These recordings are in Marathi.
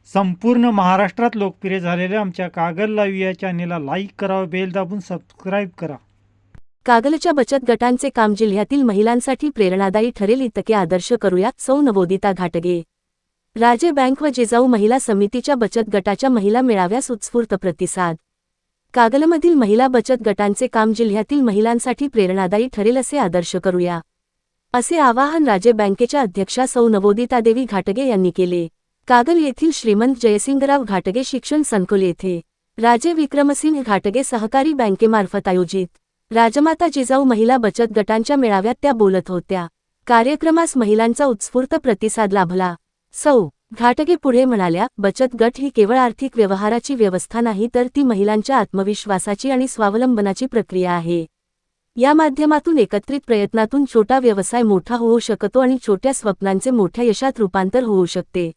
संपूर्ण महाराष्ट्रात लोकप्रिय झालेल्या आमच्या कागल लाईव्ह या चॅनेलला लाईक करा, बेल दाबून सबस्क्राईब करा. कागलच्या बचत गटांचे काम जिल्ह्यातील महिलांसाठी प्रेरणादायी ठरेल इतके आदर्श करूया. सौ नवोदिता घाटगे. राजे बँक व जिजाऊ महिला समितीच्या बचत गटाच्या महिला मेळाव्यास उत्स्फूर्त प्रतिसाद. कागलमधील महिला बचत गटांचे काम जिल्ह्यातील महिलांसाठी प्रेरणादायी ठरेल असे आदर्श करूया, असे आवाहन राजे बँकेच्या अध्यक्षा सौ नवोदिता देवी घाटगे यांनी केले. कागल येथील श्रीमंत जयसिंगराव घाटगे शिक्षण संकुल येथे राजे विक्रमसिंह घाटगे सहकारी बँकेमार्फत आयोजित राजमाता जिजाऊ महिला बचत गटांच्या मेळाव्यात त्या बोलत होत्या. कार्यक्रमास महिलांचा उत्स्फूर्त प्रतिसाद लाभला. सौ घाटगे पुढे म्हणाल्या, बचत गट ही केवळ आर्थिक व्यवहाराची व्यवस्था नाही, तर ती महिलांच्या आत्मविश्वासाची आणि स्वावलंबनाची प्रक्रिया आहे. या माध्यमातून एकत्रित प्रयत्नातून छोटा व्यवसाय मोठा होऊ शकतो आणि छोट्या स्वप्नांचे मोठ्या यशात रूपांतर होऊ शकते.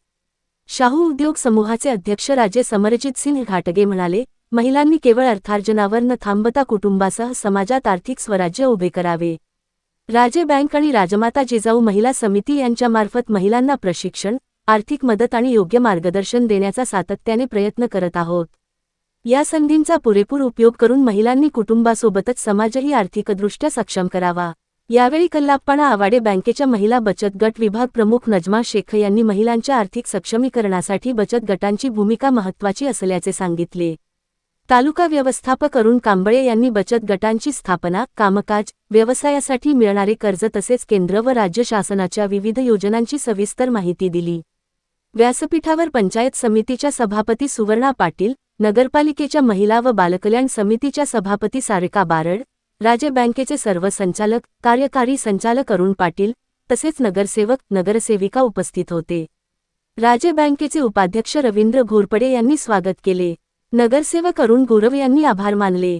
शाहू उद्योग समूहाचे अध्यक्ष राजे समरजित सिंह घाटगे म्हणाले, महिलांनी केवळ अर्थार्जनावर न थांबता कुटुंबासह समाजात आर्थिक स्वराज्य उभे करावे. राजे बँक आणि राजमाता जिजाऊ महिला समिती यांच्यामार्फत महिलांना प्रशिक्षण, आर्थिक मदत आणि योग्य मार्गदर्शन देण्याचा सातत्याने प्रयत्न करत आहोत. या संधींचा पुरेपूर उपयोग करून महिलांनी कुटुंबासोबतच समाजही आर्थिकदृष्ट्या सक्षम करावा. यावेळी कल्लाप्पाणा आवाडे बँकेच्या महिला बचत गट विभाग प्रमुख नजमा शेख यांनी महिलांच्या आर्थिक सक्षमीकरणासाठी बचत गटांची भूमिका महत्त्वाची असल्याचे सांगितले. तालुका व्यवस्थापक अरुण कांबळे यांनी बचत गटांची स्थापना, कामकाज, व्यवसायासाठी मिळणारे कर्ज तसेच केंद्र व राज्य शासनाच्या विविध योजनांची सविस्तर माहिती दिली. व्यासपीठावर पंचायत समितीच्या सभापती सुवर्णा पाटील, नगरपालिकेच्या महिला व बालकल्याण समितीच्या सभापती सारिका बारड, राजे बँकेचे सर्व संचालक, कार्यकारी संचालक अरुण पाटील तसेच नगरसेवक, नगरसेविका उपस्थित होते. राजे बँकेचे उपाध्यक्ष रवींद्र घोरपडे यांनी स्वागत केले. नगरसेवक अरुण गुरव यांनी आभार मानले.